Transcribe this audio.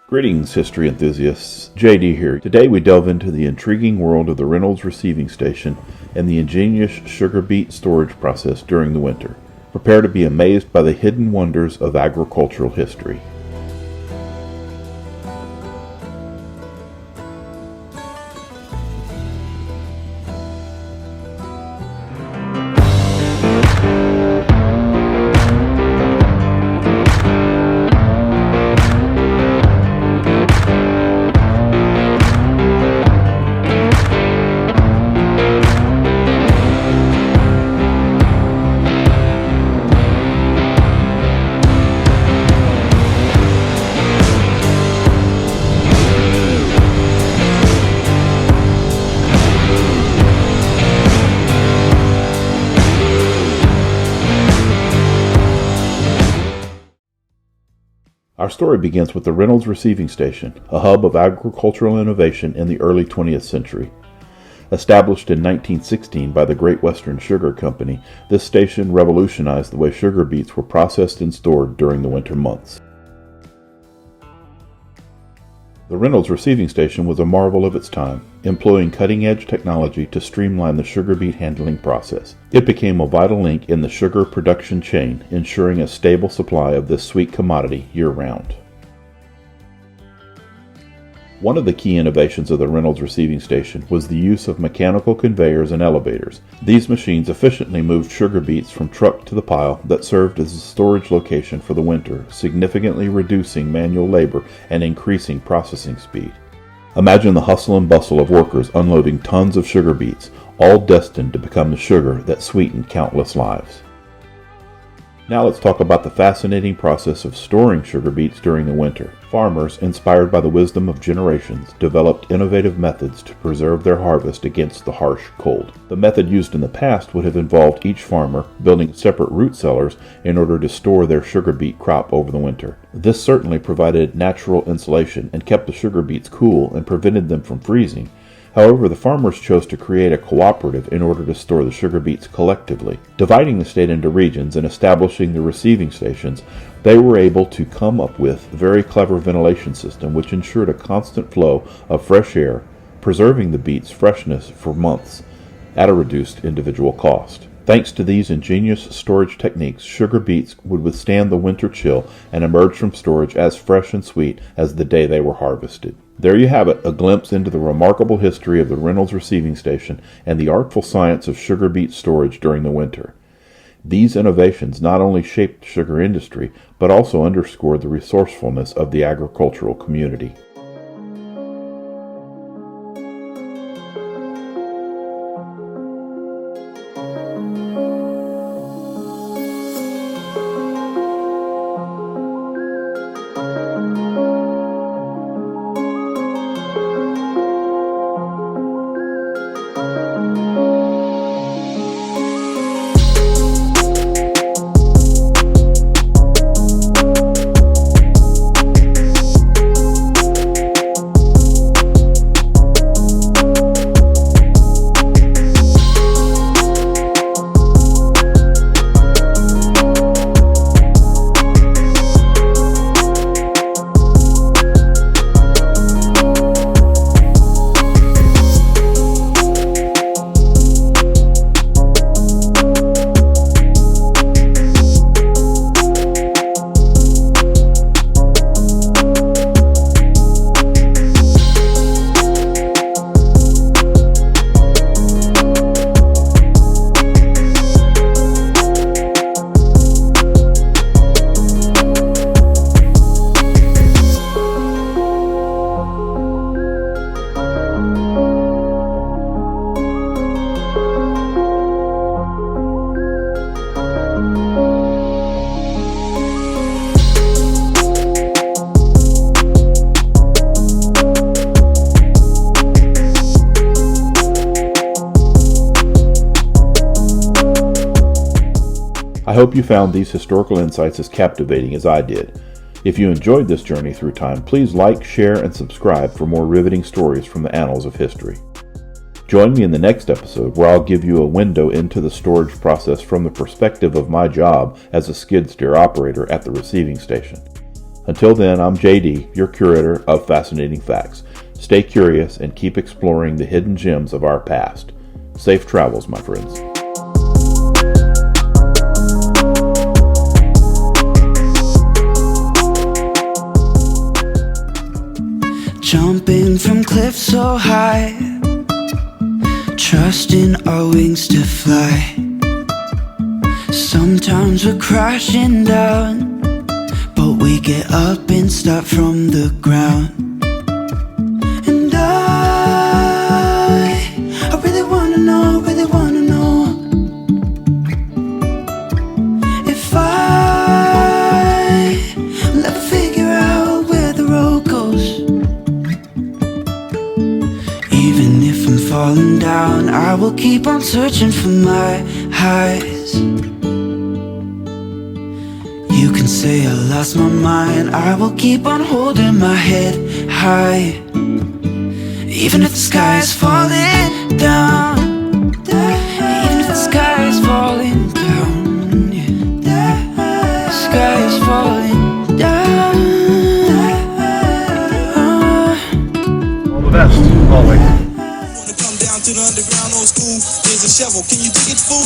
Greetings, history enthusiasts. JD here. Today we delve into the intriguing world of the Reynolds Receiving Station and the ingenious sugar beet storage process during the winter. Prepare to be amazed by the hidden wonders of agricultural history. Our story begins with the Reynolds Receiving Station, a hub of agricultural innovation in the early 20th century. Established in 1916 by the Great Western Sugar Company, this station revolutionized the way sugar beets were processed and stored during the winter months. The Reynolds Receiving Station was a marvel of its time, employing cutting-edge technology to streamline the sugar beet handling process. It became a vital link in the sugar production chain, ensuring a stable supply of this sweet commodity year-round. One of the key innovations of the Reynolds Receiving Station was the use of mechanical conveyors and elevators. These machines efficiently moved sugar beets from truck to the pile that served as a storage location for the winter, significantly reducing manual labor and increasing processing speed. Imagine the hustle and bustle of workers unloading tons of sugar beets, all destined to become the sugar that sweetened countless lives. Now let's talk about the fascinating process of storing sugar beets during the winter. Farmers, inspired by the wisdom of generations, developed innovative methods to preserve their harvest against the harsh cold. The method used in the past would have involved each farmer building separate root cellars in order to store their sugar beet crop over the winter. This certainly provided natural insulation and kept the sugar beets cool and prevented them from freezing. However, the farmers chose to create a cooperative in order to store the sugar beets collectively. Dividing the state into regions and establishing the receiving stations, they were able to come up with a very clever ventilation system which ensured a constant flow of fresh air, preserving the beets' freshness for months at a reduced individual cost. Thanks to these ingenious storage techniques, sugar beets would withstand the winter chill and emerge from storage as fresh and sweet as the day they were harvested. There you have it, a glimpse into the remarkable history of the Reynolds Receiving Station and the artful science of sugar beet storage during the winter. These innovations not only shaped the sugar industry, but also underscored the resourcefulness of the agricultural community. I hope you found these historical insights as captivating as I did. If you enjoyed this journey through time, please like, share, and subscribe for more riveting stories from the annals of history. Join me in the next episode where I'll give you a window into the storage process from the perspective of my job as a skid steer operator at the receiving station. Until then, I'm JD, your curator of Fascinating Facts. Stay curious and keep exploring the hidden gems of our past. Safe travels, my friends. Jumping from cliffs so high, trusting our wings to fly. Sometimes we're crashing down, but we get up and start from the ground. And I really wanna know, if I'll ever figure out where the road goes. Even if I'm falling down, I will keep on searching for my highs. You can say I lost my mind, I will keep on holding my head high. Even if the sky is falling down, even if the sky is falling down, yeah. The sky is falling down. All the best, always. Wanna come down to the underground old school? Here's a shovel, can you dig it, fool?